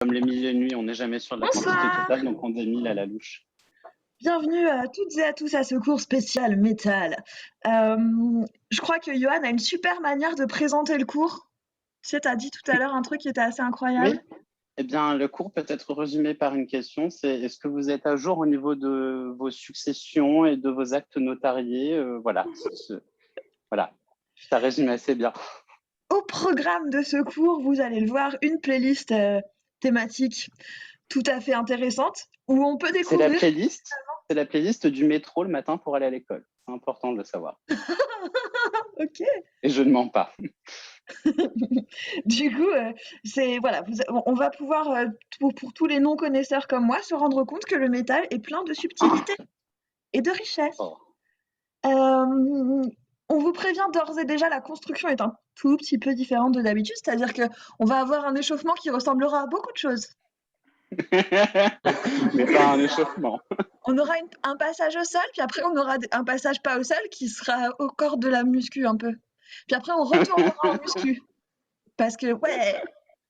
Comme les mille et une nuits, on n'est jamais sûr de la quantité Bonsoir. totale, donc on démile à la louche. Bienvenue à toutes et à tous à ce cours spécial métal. Je crois que Johan a une super manière de présenter le cours. Tu sais, t'as dit tout à l'heure un truc qui était assez incroyable. Oui, eh bien, le cours peut être résumé par une question, c'est est-ce que vous êtes à jour au niveau de vos successions et de vos actes notariés? Voilà, voilà, ça résume assez bien. Au programme de ce cours, vous allez le voir, une playlist thématique tout à fait intéressante où on peut C'est la découvrir. playlist du métro le matin pour aller à l'école. C'est important de le savoir. Ok. Et je ne mens pas. Du coup, voilà, on va pouvoir, pour tous les non-connaisseurs comme moi, se rendre compte que le métal est plein de subtilité et de richesse. Oh. On vous prévient d'ores et déjà, la construction est un tout petit peu différente de d'habitude, c'est-à-dire qu'on va avoir un échauffement qui ressemblera à beaucoup de choses. Mais pas un échauffement. On aura un passage au sol, puis après on aura un passage pas au sol qui sera au corps de la muscu un peu. Puis après on retournera en muscu. Parce que ouais,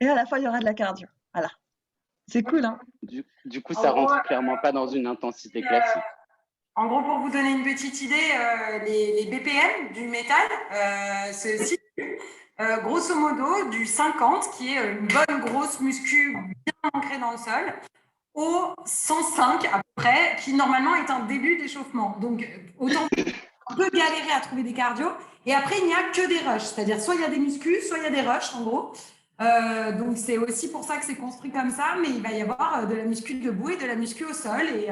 et à la fois il y aura de la cardio. Voilà. C'est cool, hein. Du coup, ça rentre clairement pas dans une intensité classique. En gros, pour vous donner une petite idée, les BPM du métal se situent grosso modo du 50, qui est une bonne grosse muscu bien ancrée dans le sol, au 105 à peu près, qui normalement est un début d'échauffement. Donc, autant on peut galérer à trouver des cardio. Et après, il n'y a que des rushs, c'est-à-dire soit il y a des muscus, soit il y a des rushs, en gros. Donc, c'est aussi pour ça que c'est construit comme ça, mais il va y avoir de la muscu debout et de la muscu au sol. Et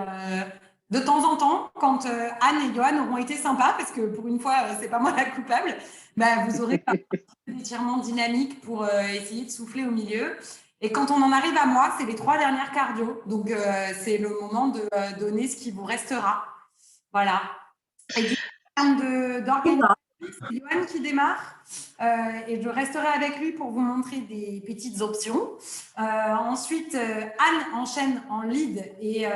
de temps en temps, quand Anne et Johan auront été sympas, parce que pour une fois, c'est pas moi la coupable, bah, vous aurez des étirements dynamiques pour essayer de souffler au milieu. Et quand on en arrive à moi, c'est les 3 dernières cardio. Donc, c'est le moment de donner ce qui vous restera. Voilà. Et du coup, en termes d'organisation, c'est Johan qui démarre. Et je resterai avec lui pour vous montrer des petites options. Ensuite, Anne enchaîne en lead et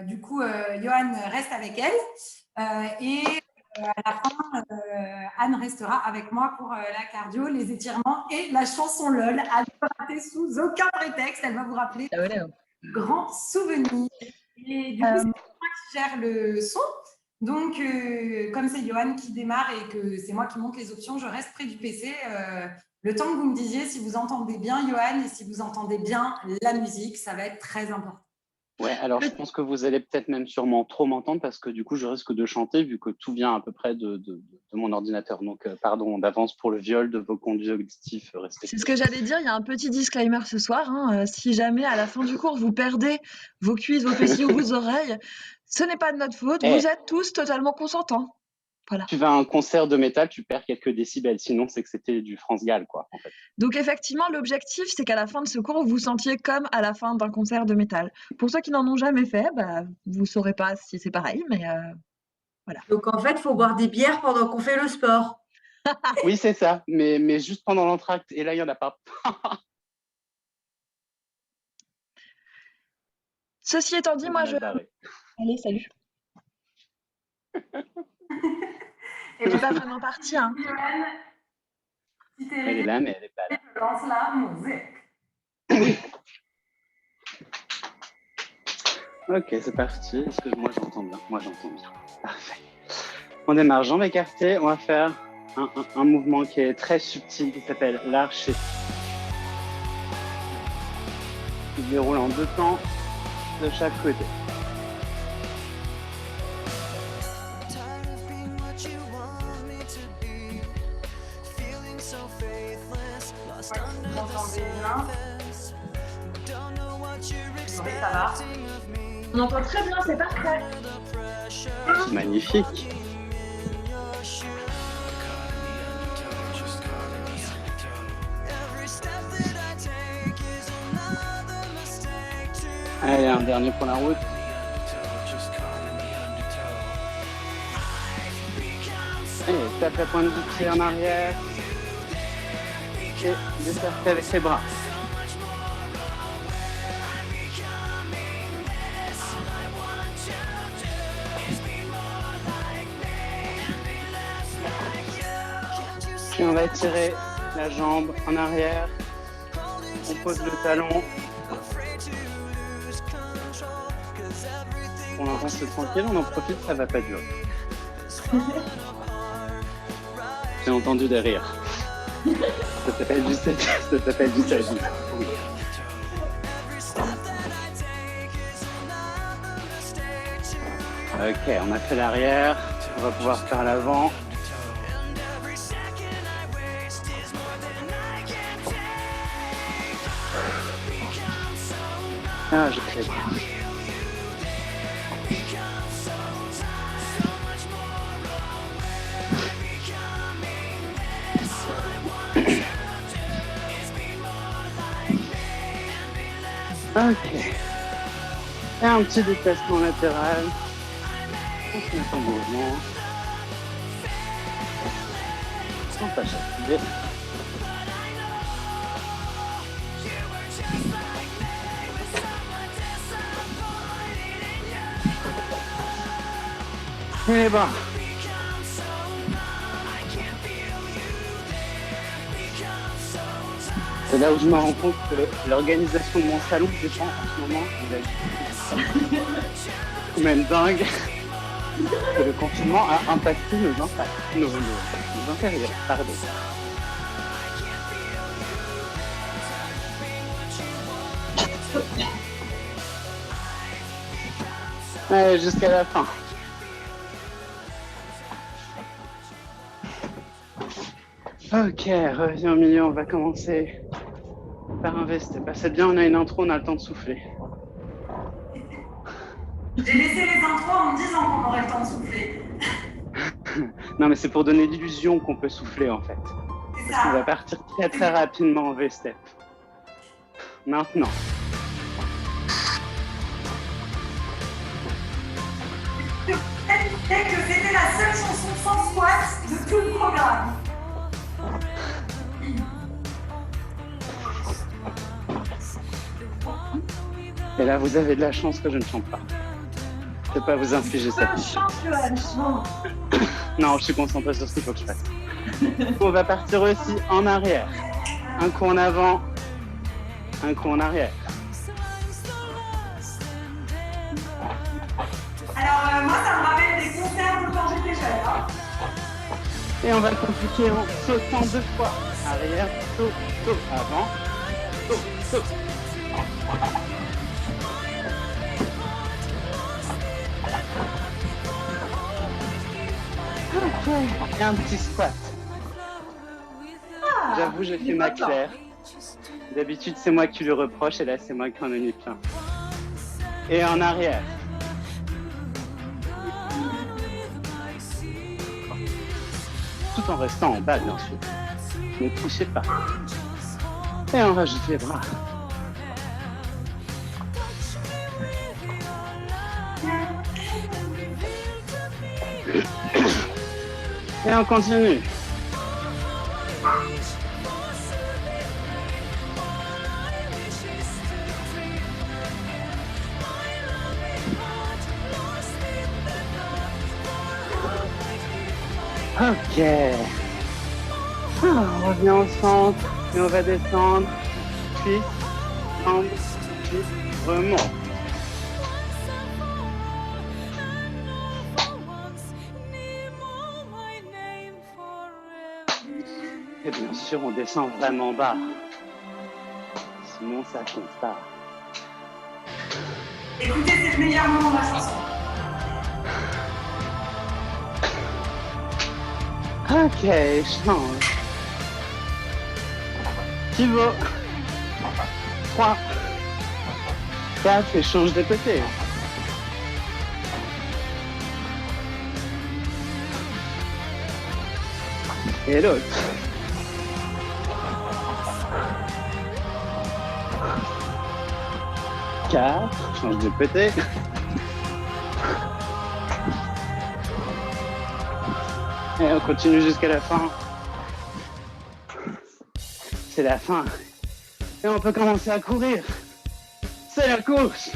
du coup, Johan reste avec elle. Et à la fin, Anne restera avec moi pour la cardio, les étirements et la chanson LOL à ne rater sous aucun prétexte. Elle va vous rappeler grands souvenirs. Et du coup, c'est moi qui gère le son. Donc, comme c'est Johan qui démarre et que c'est moi qui monte les options, je reste près du PC. Le temps que vous me disiez si vous entendez bien Johan et si vous entendez bien la musique, ça va être très important. Ouais, alors je pense que vous allez peut-être même sûrement trop m'entendre parce que du coup, je risque de chanter vu que tout vient à peu près de mon ordinateur. Donc, pardon d'avance pour le viol de vos conduits auditifs respectifs. C'est ce que j'allais dire, il y a un petit disclaimer ce soir. Si jamais à la fin du cours, vous perdez vos cuisses, vos fessiers ou vos oreilles, ce n'est pas de notre faute, vous êtes tous totalement consentants. Voilà. Tu vas à un concert de métal, tu perds quelques décibels, sinon c'est que c'était du France Gall, quoi, en fait. Donc effectivement, l'objectif, c'est qu'à la fin de ce cours, vous vous sentiez comme à la fin d'un concert de métal. Pour ceux qui n'en ont jamais fait, bah, vous ne saurez pas si c'est pareil, mais voilà. Donc en fait, il faut boire des bières pendant qu'on fait le sport. Oui, c'est ça, mais juste pendant l'entracte, et là, il n'y en a pas. Ceci étant dit, moi, je... Allez, salut. Elle n'est pas vraiment partie, hein. Elle est là, mais elle n'est pas là. Je lance la musique. Ok, c'est parti. Est-ce que moi j'entends bien? Moi j'entends bien. Parfait. On démarre, jambes écartées. On va faire un mouvement qui est très subtil qui s'appelle l'archer. Qui se déroule en 2 temps de chaque côté. Vous entendez bien? Oui, ça va. On entend très bien, c'est parfait. Magnifique. Allez, un dernier pour la route. Allez, tape la pointe du pied en arrière. Et desserre avec ses bras. Puis on va étirer la jambe en arrière. On pose le talon Pour l'instant, c'est tranquille, on en profite, ça va pas durer. J'ai entendu des rires. Ça s'appelle du sadisme. Ça s'appelle du sadisme. Oui. Ok, on a fait l'arrière. On va pouvoir faire l'avant. Ah, je sais. Ok. Et un petit déplacement latéral. On se met en mouvement. Sans pas chatouiller. Et les bras. C'est là où je me rends compte que l'organisation de mon salon dépend en ce moment de la même dingue que le confinement a impacté nos intérieurs. Pardon. Allez, jusqu'à la fin. Ok, reviens au milieu, on va commencer par un vesté. C'est bien, on a une intro, on a le temps de souffler. J'ai laissé les intros en me disant qu'on aurait le temps de souffler. Non, mais c'est pour donner l'illusion qu'on peut souffler en fait. C'est Parce qu'on ça. va partir très très rapidement en V-step. Maintenant. Et que c'était la seule chanson sans squat de tout le programme. Et là, vous avez de la chance que je ne chante pas. Je ne peux pas vous infliger ça. Non, je suis concentré sur ce qu'il faut que je fasse. On va partir aussi en arrière. Un coup en avant, un coup en arrière. Alors, moi, ça me rappelle des concerts de quand j'étais jeune. Hein. Et on va compliquer en sautant 2 fois. Arrière, saut, saut, avant, saut, saut. Ok, et un petit squat. J'avoue, j'ai fait ma claire. D'habitude, c'est moi qui lui reproche et là, c'est moi qui en ai mis plein. Et en arrière. Tout en restant en bas, bien sûr. Ne touchez pas. Et on rajoute les bras. Et on continue. Ok. On revient au centre et on va descendre. Puis, jambes, puis remonte. Et bien sûr, on descend vraiment bas. Sinon, ça compte pas. Écoutez, c'est le meilleur moment de la chanson. Ok, change. Pivot. 3, 4 et change de côté. Et l'autre. 4, change de côté. Et on continue jusqu'à la fin. C'est la fin. Et on peut commencer à courir. C'est la course.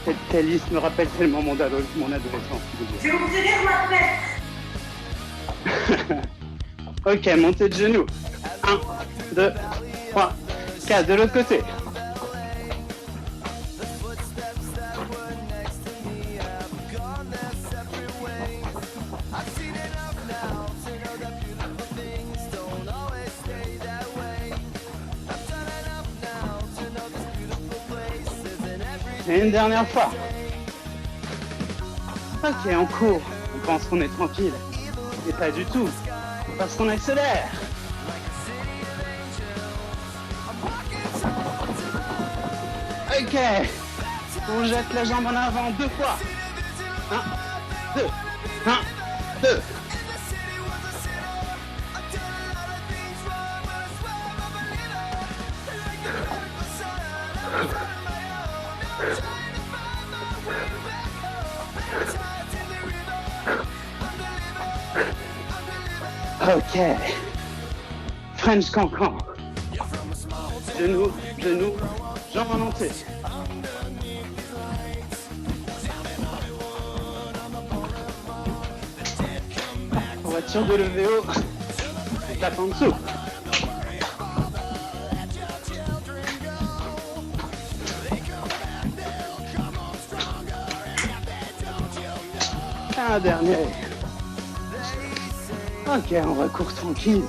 Cette playlist me rappelle tellement mon adolescence. Je vais ouvrir ma fenêtre. Ok, montée de genoux. 1, 2, 3, 4, de l'autre côté. Et une dernière fois. Ok, on court. On pense qu'on est tranquille. Mais pas du tout. Parce qu'on accélère. Ok. On jette la jambe en avant 2 fois. 1, 2. 1, 2. Ok. French cancan. Genoux, genoux, jambes en entier. Voiture de lever haut. Et tape en dessous. Un dernier. Ok, on recourt tranquille.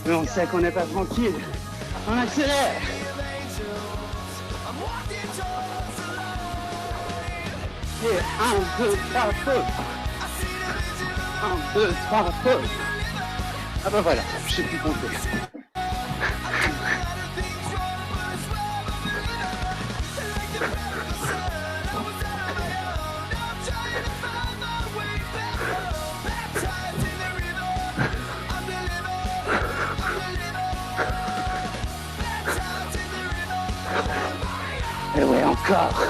Mais on sait qu'on n'est pas tranquille. On accélère. Et 1, 2, 3, feu. 1, 2, 3, feu. Ah bah voilà, je sais plus compter. Et ouais, encore.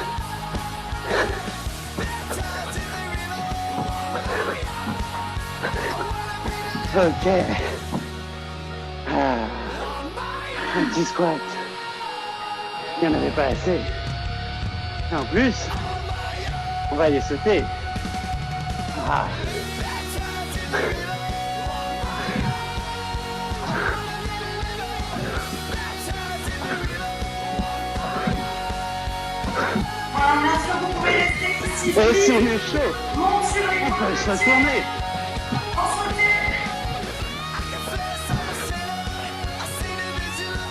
Ok. Ah. Un petit squat. Il n'y en avait pas assez. Et en plus, on va aller sauter. Ah. Voilà, bien sûr, vous pouvez rester ici. Et si on est chaud, Monte sur les on peut se retourner.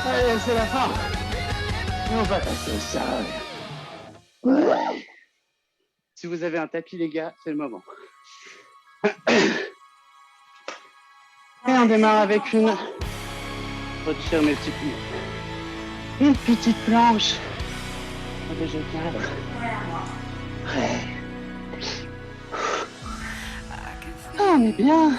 Allez, c'est la fin. Et on va passer au sol. Ouais. Si vous avez un tapis, les gars, c'est le moment. Et on démarre avec une... Retire mes petits pieds. Une petite planche. Déjà cadre. Ouais. Ah, on est bien.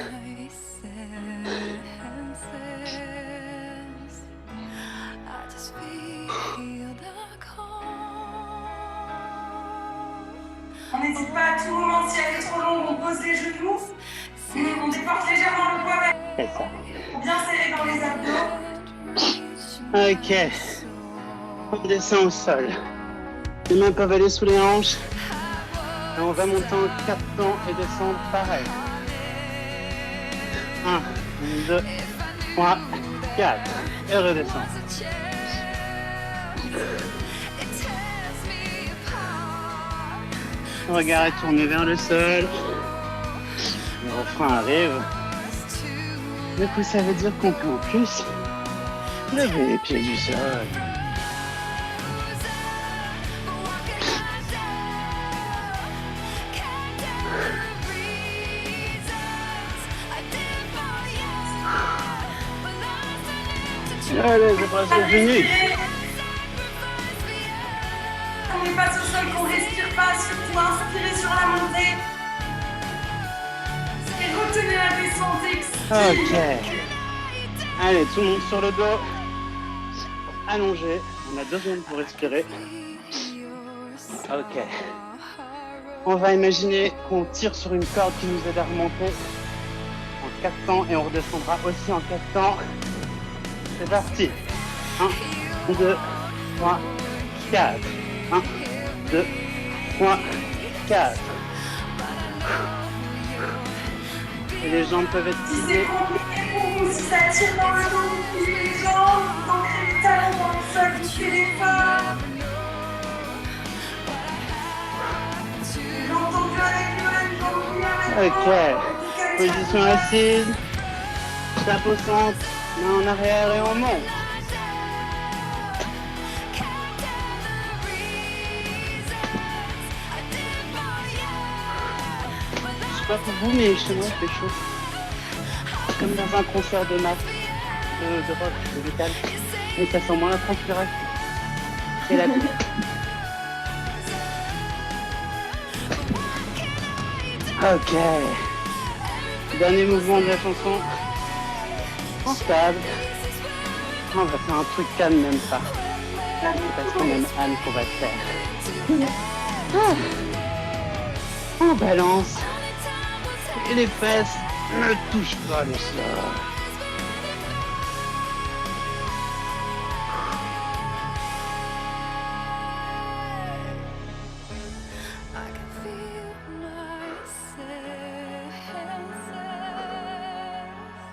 On n'hésite pas à tout moment, si elle est trop longue, on pose les genoux. On déporte légèrement le poids vers C'est ça. bien serré dans les abdos. Ok. On descend au sol. Les mains peuvent aller sous les hanches. Et on va monter en 4 temps et descendre pareil. 1, 2, 3, 4. Et redescend. Regard est tourné vers le sol. Le refrain arrive. Du coup, ça veut dire qu'on peut en plus lever les pieds du sol. Allez, c'est presque fini. On est passe au sol, qu'on respire pas, surtout inspirer sur la montée. Et retenez la descente, expire. Ok. Allez, tout le monde sur le dos. Allongé. On a 2 secondes pour respirer. Ok. On va imaginer qu'on tire sur une corde qui nous aide à remonter en 4 temps et on redescendra aussi en 4 temps. C'est parti. 1, 2, 3, 4. 1, 2, 3, 4. Et les jambes peuvent être Si c'est pliées. compliqué pour vous, si ça tire dans le dos, vous pliez les jambes, vous ancrez les Ok. Position assise. Chapeau centre. Main en arrière et on monte. Je sais pas pour vous, mais chez moi il fait chaud. Comme dans un concert de maths, de rock, de métal. Mais ça sent moins la transpiration. Et la vie. Ok. Dernier mouvement de la chanson. En stable. On va faire un truc calme, même pas. C'est parce qu'on aime Anne qu'on va le faire. Ah. On balance. Et les fesses ne touchent pas le sol.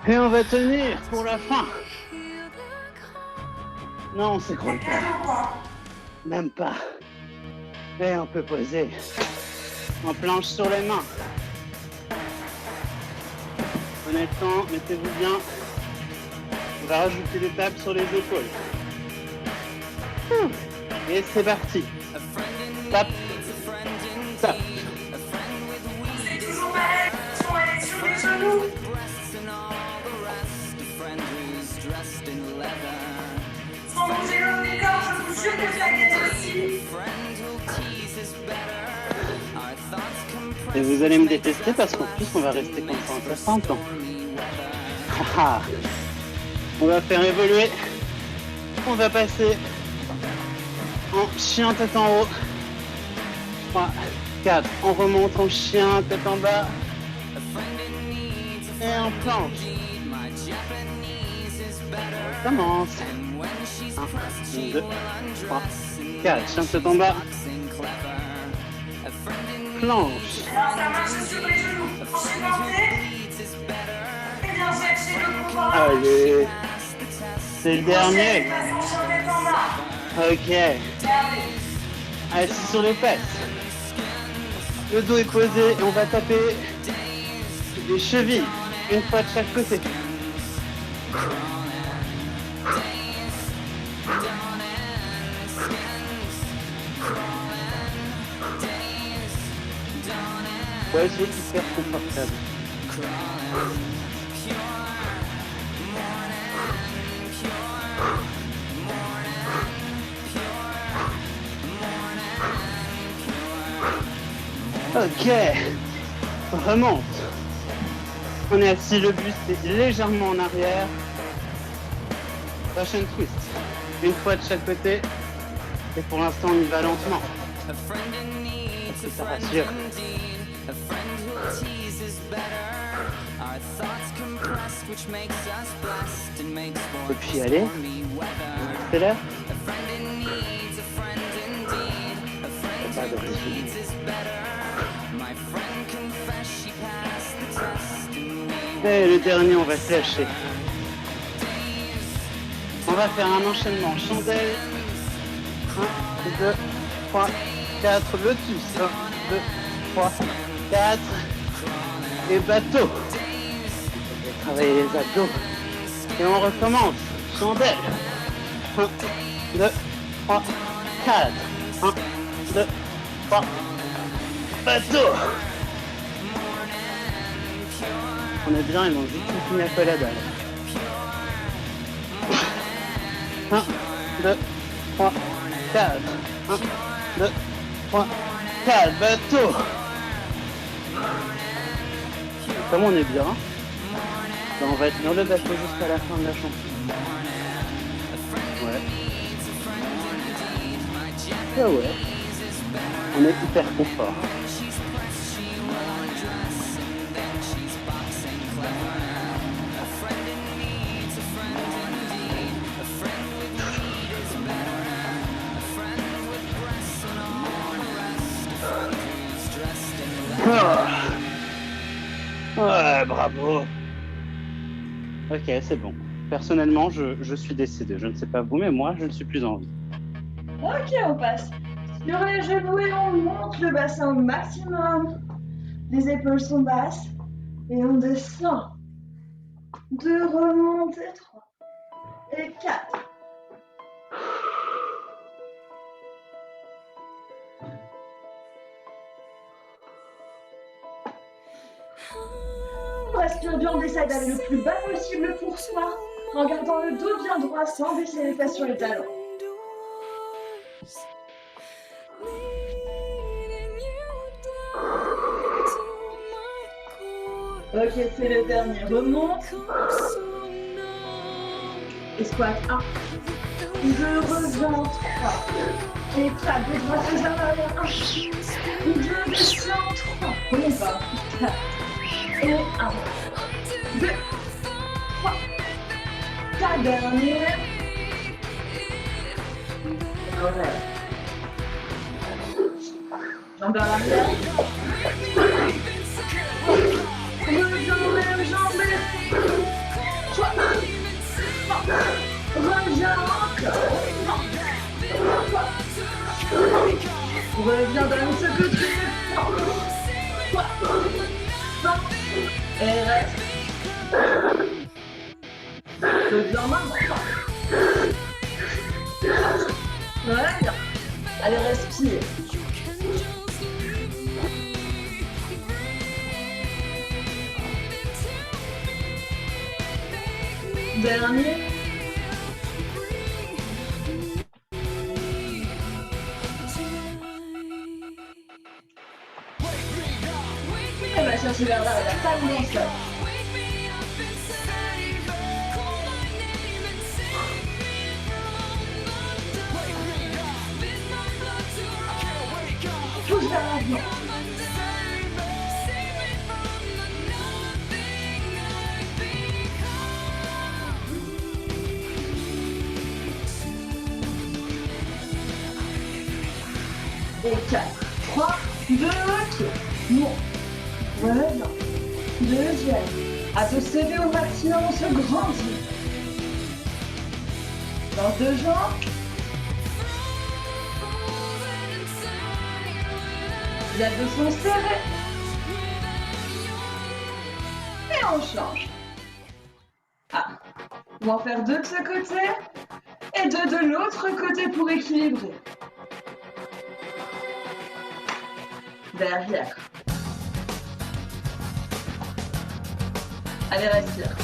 Et on va tenir pour la fin. Non, on s'écroule pas. Même pas. Et on peut poser en planche sur les mains. Prenez le temps, mettez-vous bien. On va rajouter des tapes sur les épaules. Et c'est parti. Tape. Tape. C'est toujours pareil. Elle est sur les genoux. Sans bouger l'autre des corps, je vous jure que ça gagne aussi. Et vous allez me détester parce qu'en plus on va rester comme ça un certain temps. On va faire évoluer. On va passer en chien tête en haut. 3, 4. On remonte en chien tête en bas. Et en planche. On commence. 1, 2, 3, 4. Chien tête en bas. Planche. Alors ça marche sur les genoux. Supportez. Et bien chercher le confort. Allez. C'est le dernier. Chien tête en bas. Ok. Regardez. Assis sur les fesses. Le dos est posé et on va taper les chevilles, une fois de chaque côté. Ouais, c'est hyper confortable. Ok, remonte. On est assis, le buste est légèrement en arrière. Russian twist. Une fois de chaque côté. Et pour l'instant, on y va lentement. Parce que ça rassure. Et puis allez, c'est l'heure. Pas de résultat. Et le dernier, on va se lâcher. On va faire un enchaînement chandelle. 1, 2, 3, 4, lotus. 1, 2, 3, 4. Et bateau. On va travailler les abdos. Et on recommence. Chandelle. 1, 2, 3, 4. 1, 2, 3. Bateau. On est bien, ils m'ont juste fini à la dalle. 1, 2, 3, 4. 1, 2, 3, 4. Bateau. Comme on est bien, ben on va tenir le bateau jusqu'à la fin de la chanson. Ouais. Ah ouais. On est hyper confort. Ouais, bravo. Ok, c'est bon. Personnellement, je suis décédé. Je ne sais pas vous, mais moi, je ne suis plus en vie. Ok, on passe sur les genoux et on monte le bassin au maximum. Les épaules sont basses. Et on descend. 2, remonte et 3. Et 4. On respire bien, on essaie d'aller le plus bas possible pour soi, en gardant le dos bien droit sans baisser les fesses sur les talons. Ok, c'est le dernier. Remonte. Et squat 1. Je reviens 3. Et clap, les bras se arrière 1. Je descends 3. Remonte pas. 4. Et 1. 2. 3. 4 derniers. Ouais. Jambes vers l'arrière. Reviens, jambes. 3. Reviens encore. 3. Reviens dans ce côté. 3. Et reste. Reviens maintenant. Voilà. Allez, respire. Dernier. Elle va chercher vers là, elle a pas le sol. Pousse vers l'avant. Et 4, 3, 2, ok. Bon. Reviens. Deuxième. À te serrer au maximum, on se grandit. Dans 2 jambes. Les abdos sont serrés. Et on change. Ah. On va en faire 2 de ce côté et 2 de l'autre côté pour équilibrer. Derrière. Allez, respire.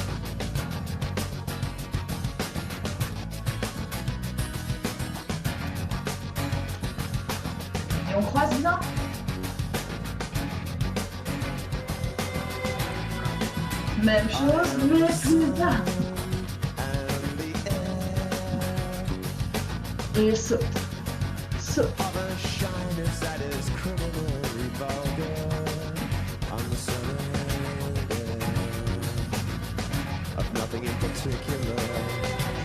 Et on croise bien. Même chose, mais plus bas. Et saute. Saute.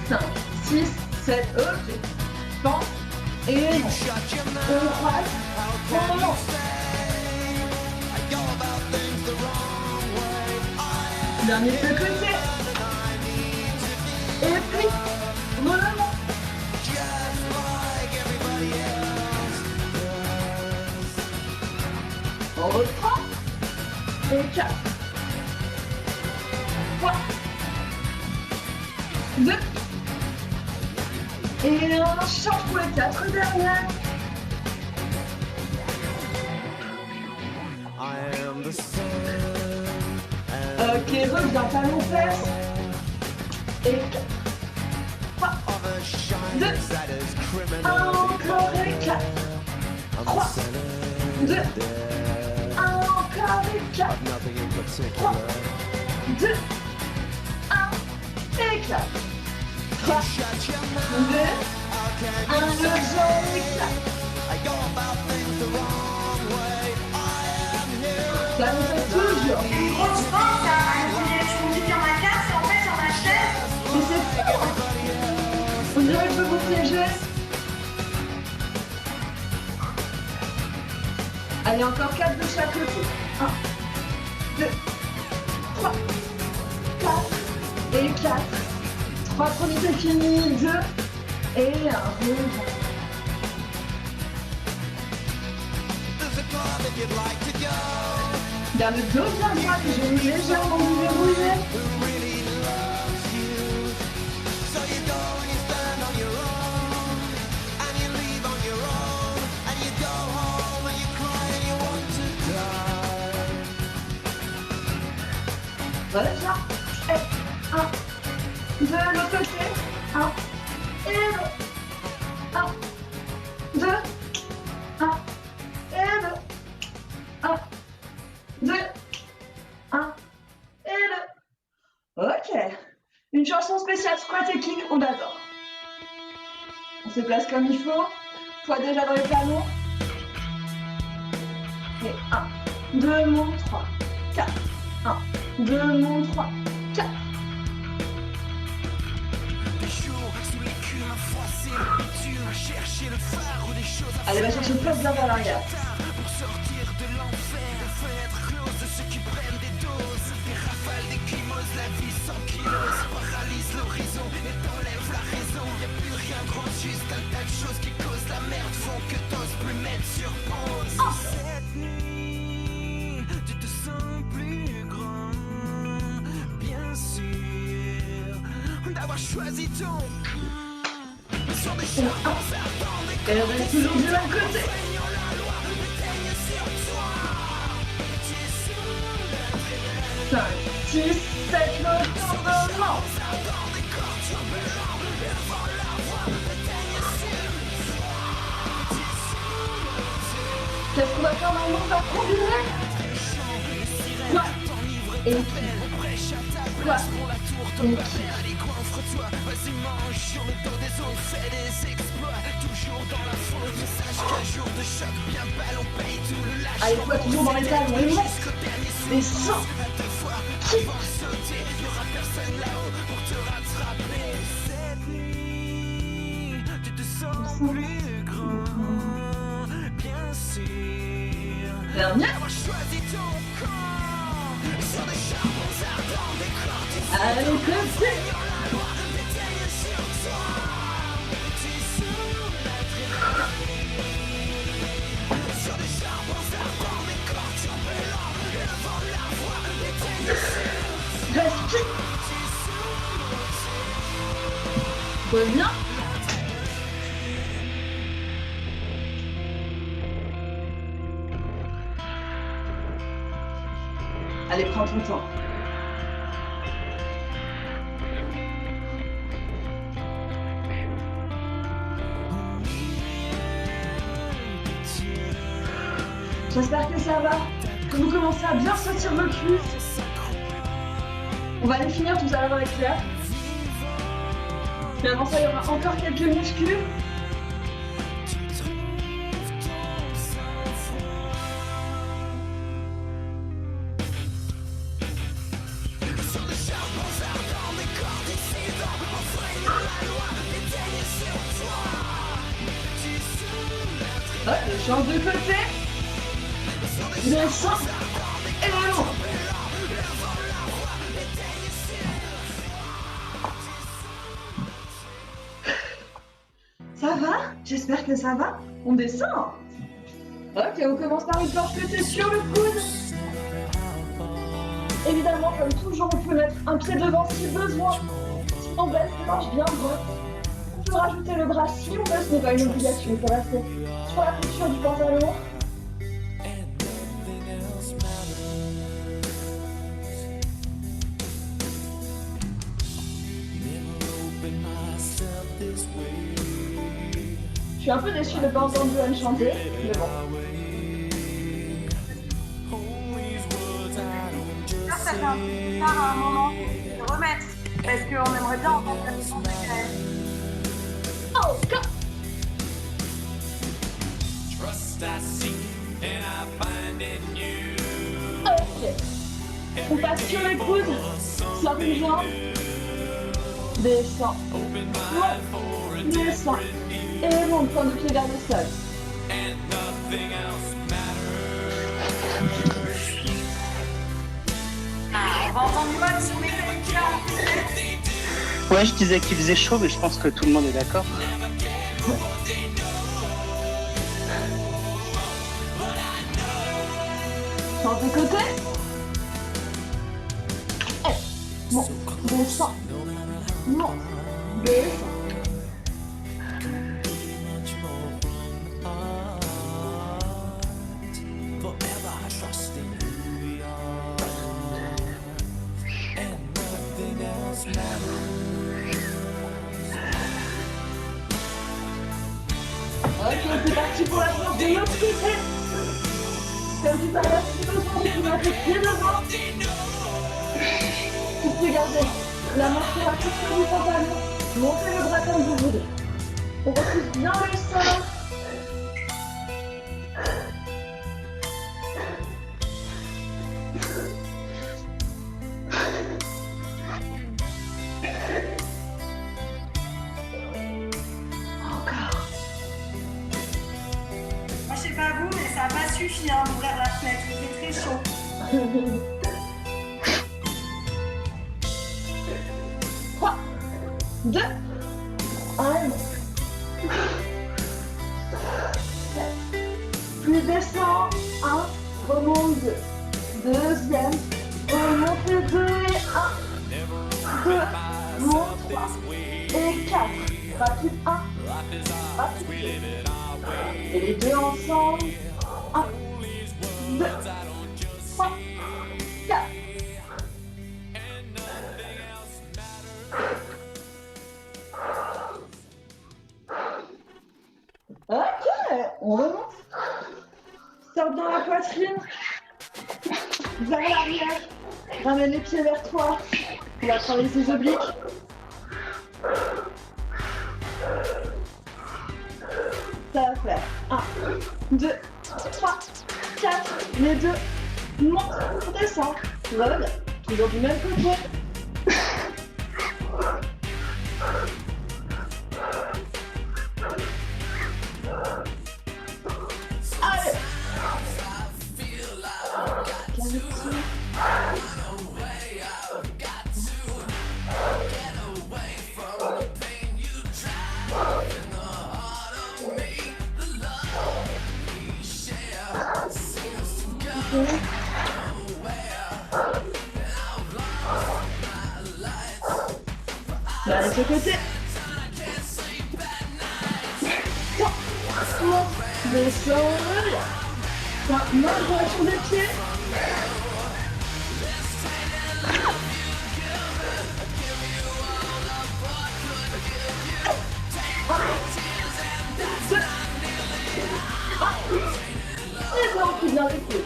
Cinq, 6, 7, ok. Pense et on croise, on monte. Dernier de ce côté. Et puis, remonte. On reprend. Et 4. 3. 2. Et on change pour les 4 dernières. Ok, reviens, talon fesse. Et 4. 3. 2. Encore et 4. 3. 2. Encore et 4. 3. 2. 1. Et 4. 3. 2. 1. Le jaune et 4. Ça nous fait toujours. Une grosse force, je me dis qu'il y en a 4, et en fait, il y en a 16. Mais c'est fou. On dirait que je peux vous piéger. Allez, encore 4 de chaque côté. 1, 2, 3, 4 et 4. 3 premiers, c'est fini. 2 et 1. Vers le dos bien droit que je vais légèrement vous verrouiller. Voilà, bien. Et 1, de l'autre côté. 1, et l'autre. 1, 2, 1, et 2. 1, 2, 1, et 2. Ok. Une chanson spéciale squat et kick, on adore. On se place comme il faut. Toi déjà dans les talons. Et 1, 2, mon 3, 4. 1, 2, mon 3, 4. Allez, va chercher place bien vers l'arrière. Choisis ton sur des Et 1. Et reste toujours du même côté. 5, 6, 7, le tournement. Qu'est-ce qu'on va faire maintenant? On va combiner. Squat et kick. Squat et kick. Allez, toi toujours dans les talons, et monte. Descends. Kick. Dernier. Allez, côté. Respire. Reviens. Allez, prends ton temps. J'espère que ça va, que vous commencez à bien sentir vos cuisses. On va les finir tout à l'heure avec Claire. Mais avant ça, il y aura encore quelques muscles. Hop, je change de côté. Descends. Et allons. Ça va? J'espère que ça va. On descend. Ok, on commence par une planche côté sur le coude. Évidemment, comme toujours, on peut mettre un pied devant si besoin. Si on baisse les manches bien droite. On peut rajouter le bras si on veut, ce n'est pas une obligation. Il faut rester sur la couture du pantalon. Je suis un peu déçue de ne pas entendre Johan chanter, mais bon. Ça fait un peu tard à un moment de remettre, parce qu'on aimerait bien entendre la chanson de Gaëlle. Oh, go! Ok. On passe sur les coudes, sort une jambe, descend, monte, descend, et monte, prendre le pied vers le sol. On va entendre Johan sur mécanique là. Ouais, je disais qu'il faisait chaud, mais je pense que tout le monde est d'accord. Change de côté. monte, descends, monte, descends. Forever I trust in who we are, and nothing else matters. Ok, c'est parti pour la planche de l'autre côté. Comme tout à l'heure, si besoin, tu vas te pied devant. Tu peux garder la main sur la couture du pantalon. Montez le bras comme vous voulez. On repousse bien le sol. Encore. Moi, je sais pas vous, mais ça n'a pas suffi hein, d'ouvrir la fenêtre. Il était très chaud. 3, 2, 1. Puis descend, 1, remonte 2, deuxième, remonte 2 et 1, 2, monte 3 et 4, rapide 1, rapide 2. Et les deux ensemble, 1, 2, 3, 4. Ok, on remonte. Sors dans la poitrine. Vers l'arrière. Ramène les pieds vers toi. On va travailler ses obliques. Ça va faire 1, 2, 3, 4. Les deux. Monte, descend. Voilà. Toujours du même côté. Allez. Allez, ce côté. Monte, descends, reviens. Main droite sur les pieds. Et donc, tu viens avec lui.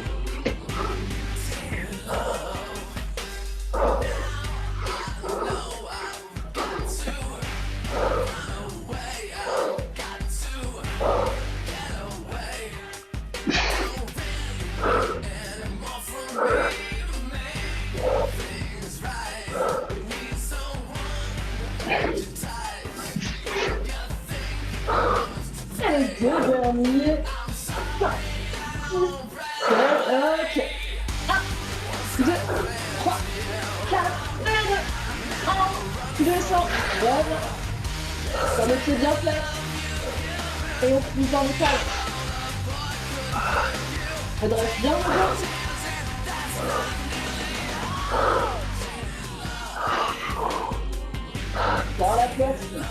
Et les deux derniers. 5, 6, 7, ok. 1, 2, 3, 4, et 2, 1, 200. Voilà. Ça me fait bien flex. Et on pousse dans le cadre. Redresse bien le dos. Dans la poitrine.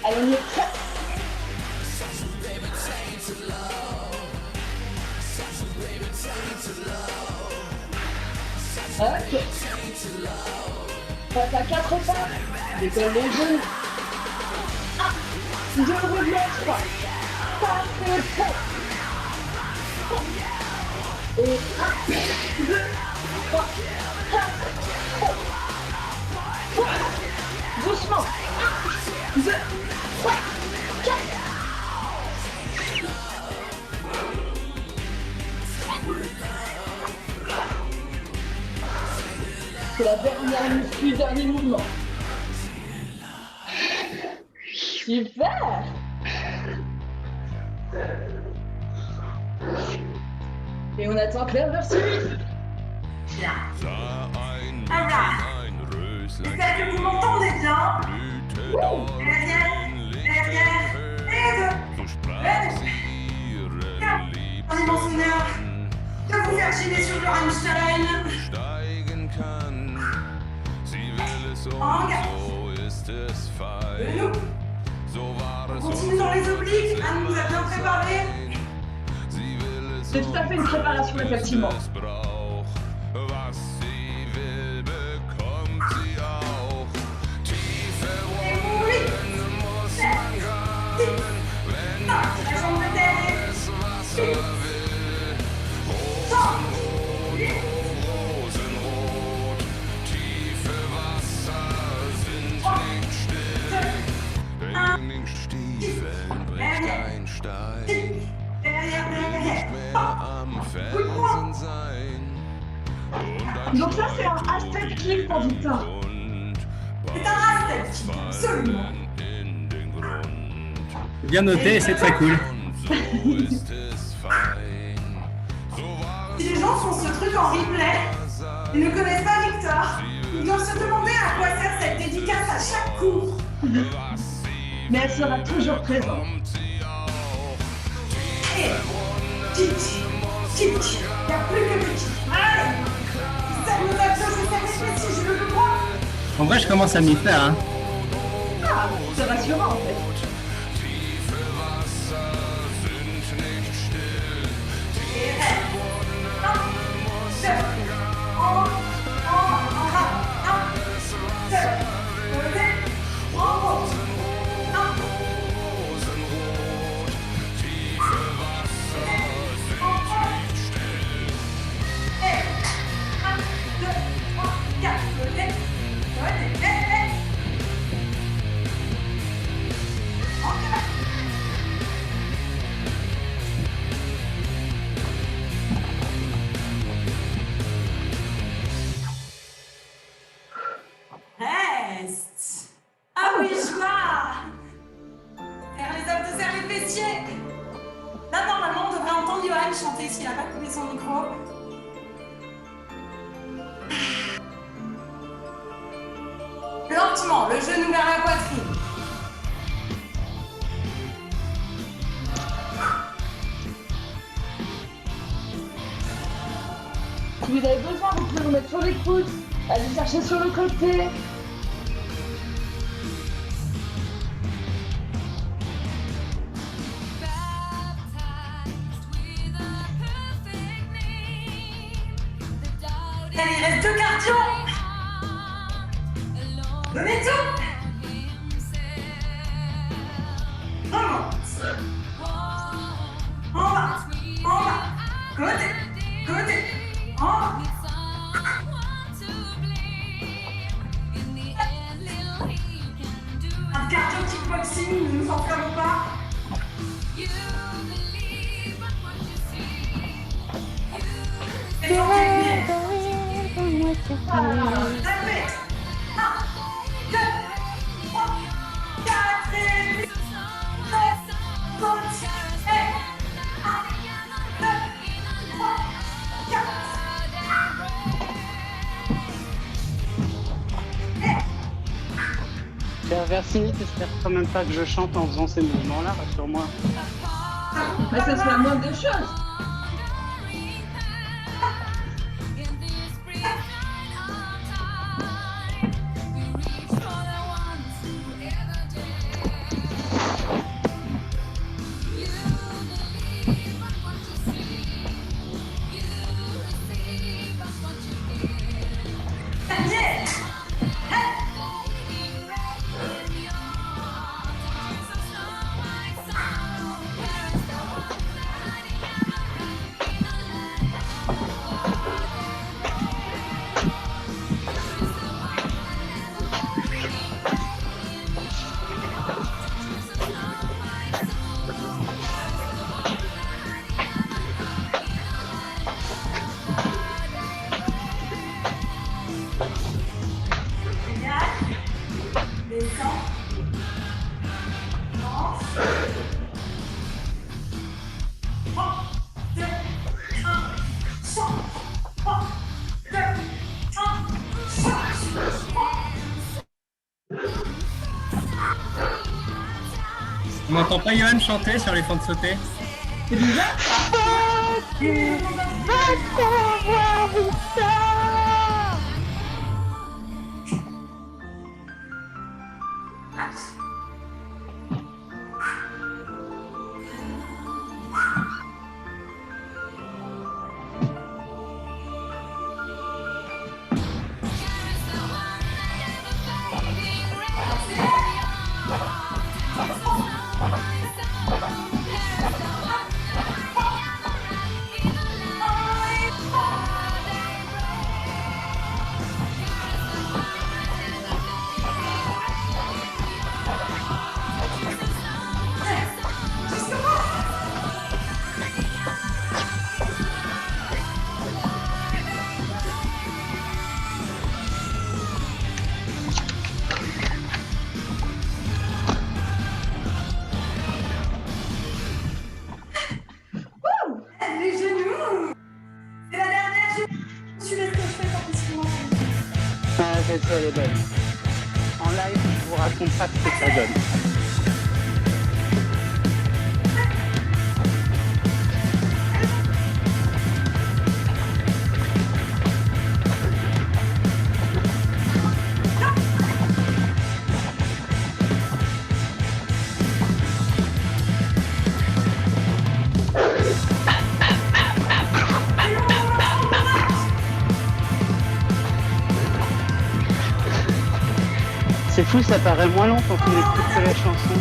Allez, on est prêt. Ok. Passe à 4 pas. Décolle les genoux. 1, 2, reviens, 3. 4 et 3. Et 1, 2, 3, 4, 3. Doucement. 1, 2, 3, 4. C'est la dernière muscu, dernier mouvement. Super! Et on attend Claire Versini. Bien. sah ein Ah, Mädchen ein Röslein J'espère que vous m'entendez bien. blühte dort Derrière, in derrière, lichten et Höhen. deux. So sprach sie ihren Liebsten an, De vous faire chier sur le Rammstein. steigen kann. Sie will es und so ist es De fein. nous. So war es On continue dans les obliques. Anne nous a bien préparé. Sie will es C'est tout à fait une préparation, effectivement. es braucht, was sie will, bekommt sie auch. Tiefe Wunden muss man graben, wenn La jambe de terre. das Wasser will. Rosenrot, oh Rosenrot, tiefe Wasser sind nicht still. In den Stiefeln bricht ein Stein. Derrière, Nicht derrière. mehr am Felsen sein. Und ein Donc ça, c'est un hashtag click pour Victor. Grund C'est un rastel, absolument. in den Grund. Bien noté, c'est très cool. Und so ist es fein. So war Si les gens font ce truc en replay et ne connaissent pas Victor, ils doivent se demander à quoi sert cette dédicace à chaque cours. was sie Mais elle sera toujours présente. kommt sie auch. Et Titi, Titi, il n'y a plus que Titi. Allez, ça nous a bien fait si je le crois. En vrai, je commence à m'y faire. Hein. Ah, c'est rassurant en fait. Tiefe Wasser sind nicht still. Et reste. 1, 2, en rap. 1, 2, en haut. 1, Rosenrot, tiefe Wasser sind en haut. nicht still. Et 1, 2, 3, 4, venez. Encore. Reste. Ah oui, joie. Faire les œuvres de service fessier. Là, normalement, on devrait entendre Johan chanter s'il n'a pas coupé son micro. Lentement, le genou vers la poitrine. Si vous avez besoin, vous pouvez vous mettre sur les coudes. Allez chercher sur le côté. Allez, il reste 2 cardio. Donnez tout. Remonte. En bas. En bas. Côté. Côté. En bas. Un cardio kickboxing, ne nous enflammons pas. Et donc, tapez. 1, 2, 3, 4 et 8, 9, 10, et 1, 2, 3, 4. Claire Versini, t'espères quand même pas que je chante en faisant ces mouvements-là, rassure-moi. Mais ce serait la moindre des choses. Daniel. On n'entend pas Johan chanter sur les fonds de sauter? C'est bizarre ça. Les genoux. C'est la dernière. Je suis restée très particulièrement. Ah, celle-ci, elle est belle. En live, je vous raconte pas ce que ça donne. C'est fou, ça paraît moins long quand on écoute que la chanson.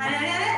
Allez, allez, allez.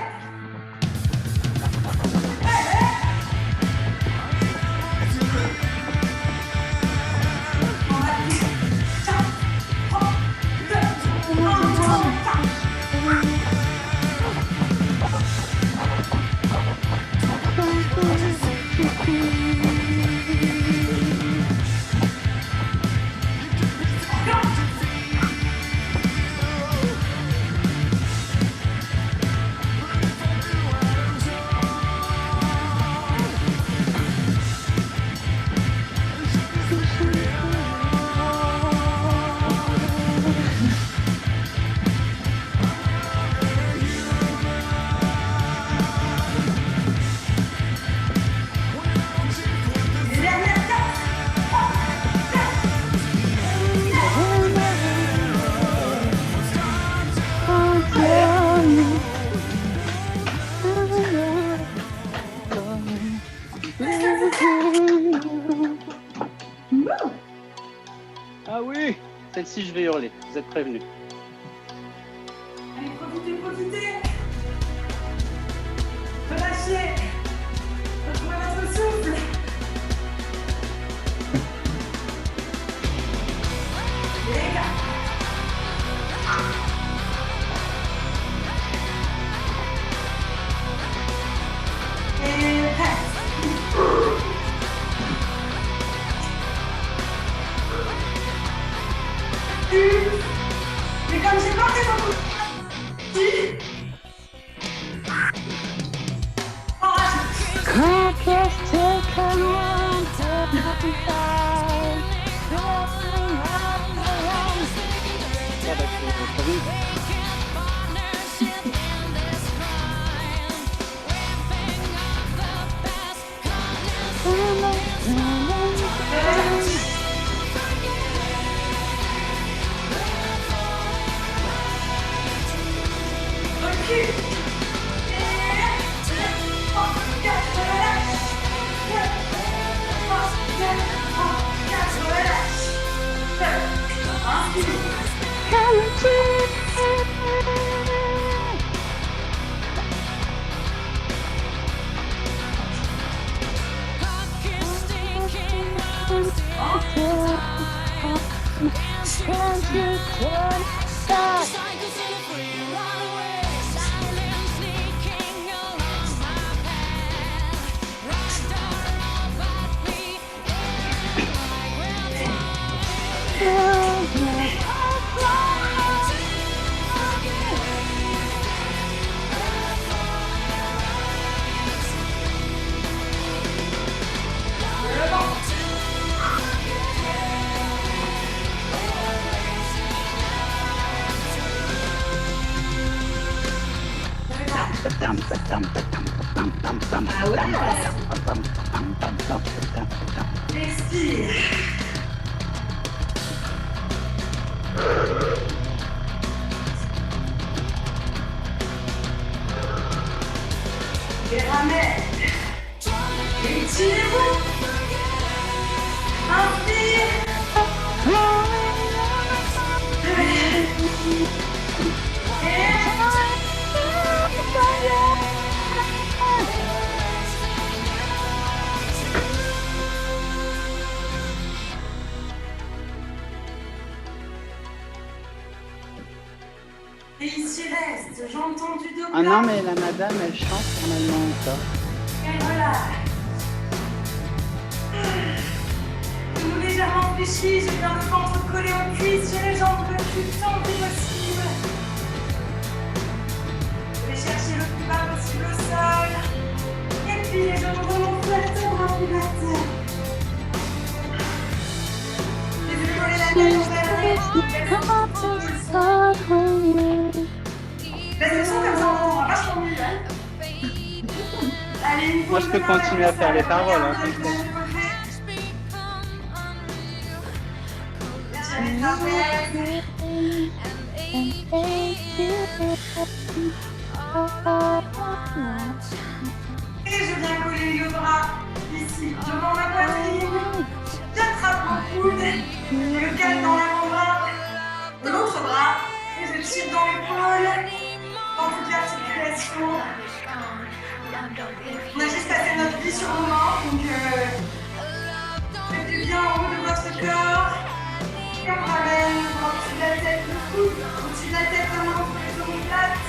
Ah oui, celle-ci, je vais hurler. Vous êtes prévenus. Allez, profitez, profitez. Relâchez. Retrouvez votre souffle. Les gars. Et prêt. Respire. Et ramène. Étirez-vous. Inspire. Et ici reste, j'entends du dos. Ah non, mais la madame, elle chante normalement ça. Et voilà. Nous légèrement fléchis, j'ai bien le ventre collé aux cuisses, j'ai les jambes le plus tendues possible. Je vais chercher le plus bas possible au sol. Et puis les jambes remontent vers le bras plus bas. Les épaules et la tête vers laisse le son comme ça, on entendra vachement mieux. Allez, une Moi, je peux continuer à faire les paroles. Hein, et je viens coller le bras ici, devant ma poitrine. J'attrape mon coude, je le cale dans l'avant-bras, l'autre bras, et je tire dans l'épaule, dans toute l'articulation. On a juste passé notre vie sur le moment, donc faites du bien en haut de votre corps. Et on ramène au-dessus de la tête le coude, au-dessus de la tête la main pour les omoplates,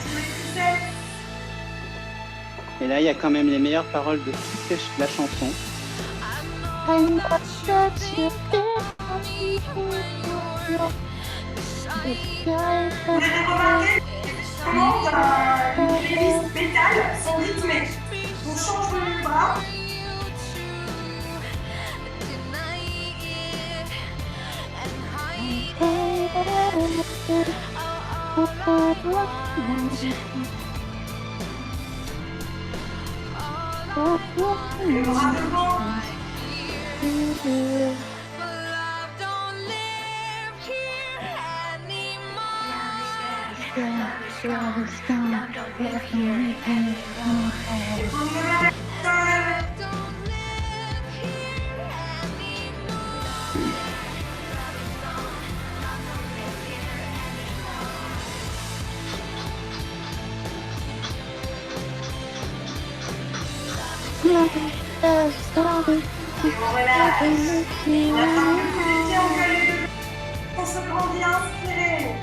sur les triceps. Et là, il y a quand même les meilleures paroles de toute la chanson. Vous avez remarqué comment une playlist métal sont rythmées. On change le bras. Et le bras devant. On se grandit inspiré.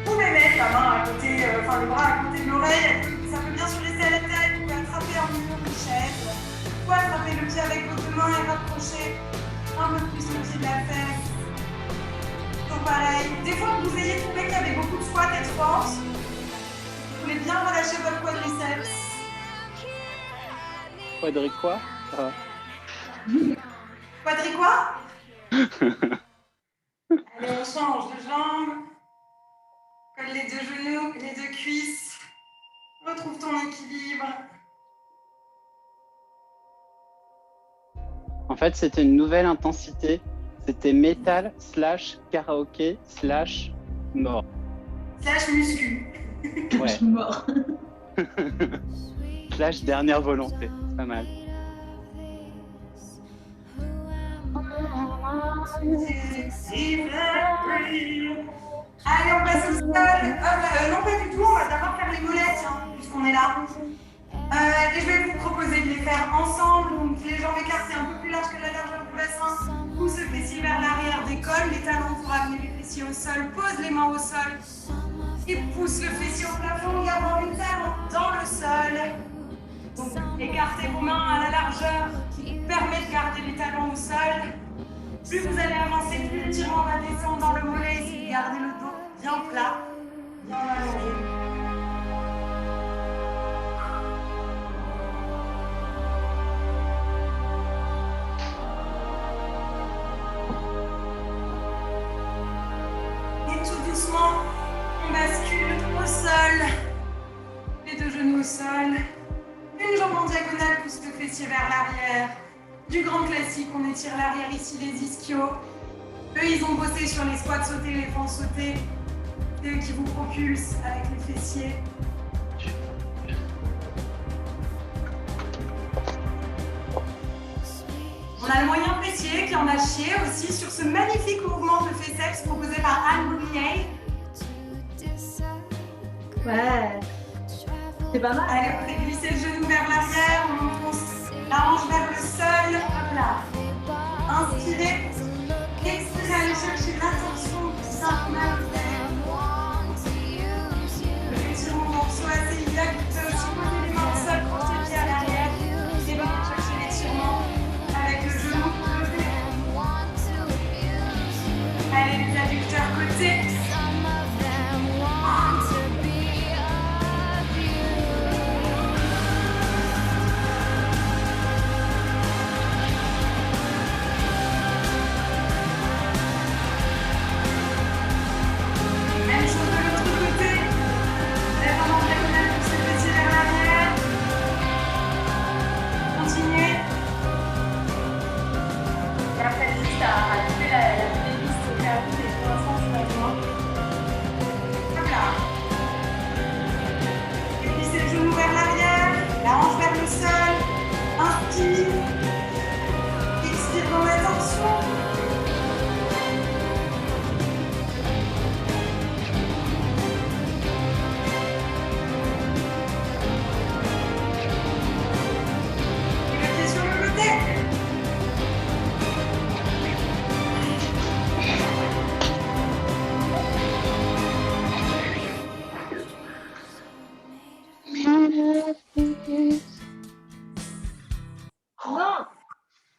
Vous pouvez mettre la main à côté, le bras à côté de l'oreille, ça peut bien se laisser à la tête, vous pouvez attraper un milieu de chaise, vous pouvez attraper le pied avec vos deux mains et rapprocher un peu plus le pied de la fesse. Donc pareil, des fois que vous ayez trouvé qu'il y avait beaucoup de squats et de force, vous voulez bien relâcher votre quadriceps. Quadri quoi? Quadri quoi? Allez, on change de jambe. Colle les deux genoux, les deux cuisses. Retrouve ton équilibre. En fait, c'était une nouvelle intensité. C'était métal / karaoké / mort. / muscu. Ouais. Mort. / dernière volonté. C'est pas mal. Allez, on passe au sol. Non, pas du tout, on va d'abord faire les mollets, tiens, puisqu'on est là. Et je vais vous proposer de les faire ensemble. Donc, les jambes écartées un peu plus larges que la largeur du bassin. Pousse le fessier vers l'arrière, décolle les talons pour amener les fessiers au sol. Pose les mains au sol. Et pousse le fessier au plafond, gardant les talons dans le sol. Donc, écartez vos mains à la largeur qui permet de garder les talons au sol. Plus vous allez avancer, plus l'étirement va descendre dans le mollet. Essayez de garder le dos bien plat, bien allongé. Et tout doucement, on bascule au sol. Les deux genoux au sol. Une jambe en diagonale, pousse le fessier vers l'arrière. Du grand classique, on étire l'arrière ici, les ischios. Eux, ils ont bossé sur les squats sautés, les fentes sautées. C'est eux qui vous propulsent avec les fessiers. On a le moyen fessier qui en a chié aussi sur ce magnifique mouvement de fessiers proposé par Anne Boulier. Ouais. C'est pas mal. Allez, vous pouvez glisser le genou vers l'arrière, on enfonce la hanche vers le sol. Hop là. Inspirez. Expirez, allez chercher l'attention du sein maxillaire. Le étirement morceau assez idéal. Vous pouvez aussi poser les mains au sol, porter les pieds à l'arrière. Et venir chercher l'étirement avec le genou levé. Allez, les adducteurs côté.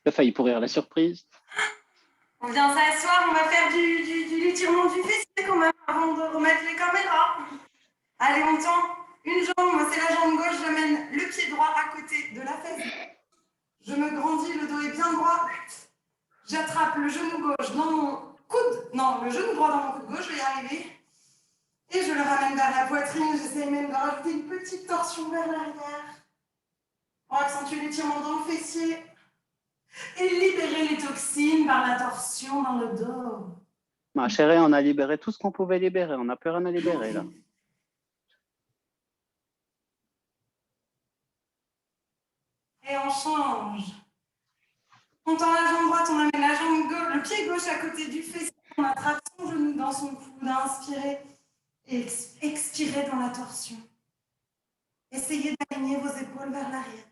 Il a failli pourrir la surprise. On vient s'asseoir, on va faire du l'étirement du fessier quand même avant de remettre les caméras. Allez, on tend une jambe, moi c'est la jambe gauche, j'amène le pied droit à côté de la fesse. Je me grandis, le dos est bien droit. J'attrape le genou gauche dans mon coude, non, le genou droit dans mon coude gauche, je vais y arriver. Et je le ramène vers la poitrine, j'essaye même de rajouter une petite torsion vers l'arrière. On va accentuer l'étirement dans le fessier. Et libérer les toxines par la torsion dans le dos. Ma chérie, on a libéré tout ce qu'on pouvait libérer. On n'a plus rien à libérer là. Et on change. On tend la jambe droite, on amène la jambe gauche, le pied gauche à côté du fessier. On attrape son genou dans son coude. Inspirez. Et expirez dans la torsion. Essayez d'aligner vos épaules vers l'arrière.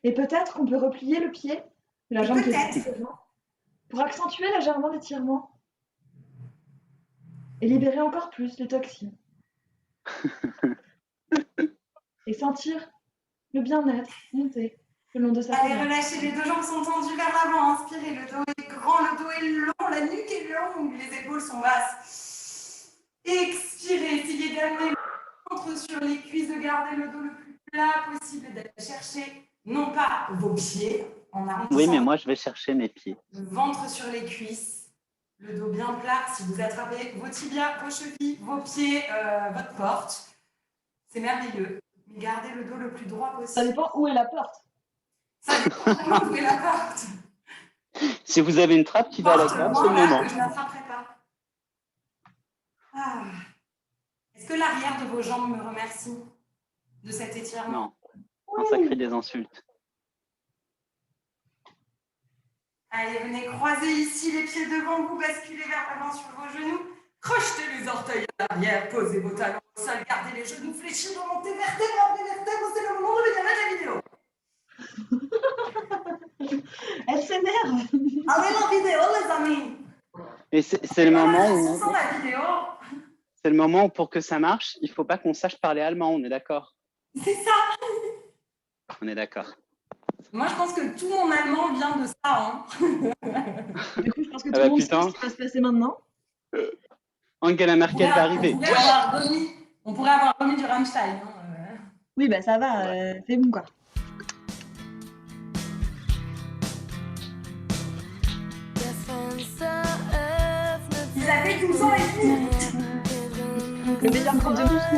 Et peut-être qu'on peut replier le pied de la jambe qui est d'étirement pour accentuer légèrement l'étirement et libérer encore plus les toxines. Et sentir le bien-être monter le long de sa Allez, colonne. relâchez, les deux jambes sont tendues vers l'avant. Inspirez, le dos est grand, le dos est long, la nuque est longue, les épaules sont basses. Expirez, essayez d'amener le ventre sur les cuisses, de garder le dos le plus plat possible et d'aller chercher non pas vos pieds en arrondissant. Oui, mais moi, je vais chercher mes pieds. Le ventre sur les cuisses, le dos bien plat. Si vous attrapez vos tibias, vos chevilles, vos pieds, votre porte, c'est merveilleux. Mais gardez le dos le plus droit possible. Ça dépend où est la porte. Ça dépend vraiment où est la porte. Si vous avez une trappe qui va à la cave, c'est le moment. Que je n'attraperai pas. Ah. Est-ce que l'arrière de vos jambes me remercie de cet étirement? Non. Non, ça crée des insultes. Allez, venez croiser ici les pieds devant vous, basculez vers l'avant sur vos genoux. Crochetez les orteils à l'arrière, posez vos talons au sol, gardez les genoux fléchis, remontez vertèbre après vertèbre, c'est le moment de venir mettre la vidéo. Elle s'énerve. Allez la vidéo, les amis. Et c'est le moment où, Sans la vidéo, c'est le moment où, pour que ça marche, il faut pas qu'on sache parler allemand, on est d'accord? c'est ça. On est d'accord. Moi, je pense que tout mon allemand vient de ça. Hein. Du coup, je pense que Ah tout bah le monde sait putain. ce qui va se passer maintenant. Angela Merkel va arriver. On pourrait avoir remis du Rammstein. Hein. Oui, bah ça va, c'est bon quoi. Ils avaient 12 ans et demi. Le meilleur prof de Moscou.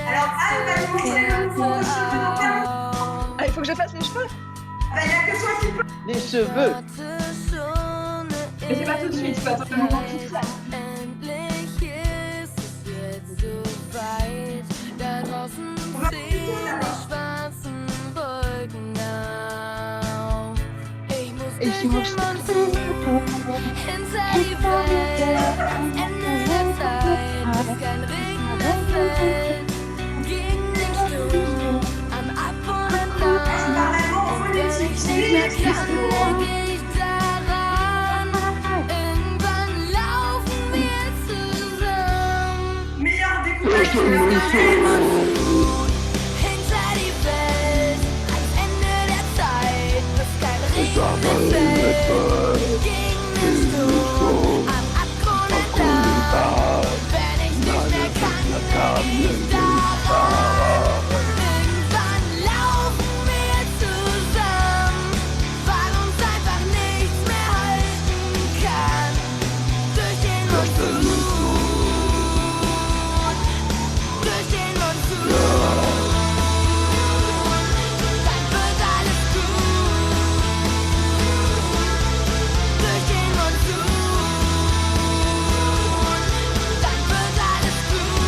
Alors, Anne va nous montrer le mouvement de cheveux d'Antoine. Ah, il faut que je fasse les cheveux. Il n'y a que toi qui peux. Les cheveux. Mais c'est pas tout de suite, il faut attendre le moment tout seul. On va plutôt d'abord. Ich muss hinter die Welt, Ende der Zeit, bis kein Regen mehr fällt, gegen den Sturm, am Ab und Down. Wenn ich nicht mehr kann, denke ich daran, irgendwann laufen wir zusammen. Meilleur découpage de Hinter die Welt, ans Ende der Zeit, bis kein Regen mehr fällt, gegen den Sturm, am Abgrund entlang. Wenn ich nicht mehr kann, denk ich daran. Irgendwann laufen wir zusammen, weil uns einfach nichts mehr halten kann. Durch den Monsun, durch den Monsun. Dann wird alles gut. Durch den Monsun. Dann wird alles gut.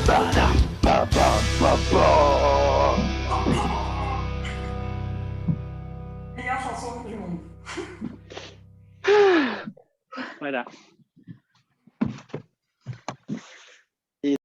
Badam, ba, ba, ba, ba. meilleure chanson du monde. Voilà.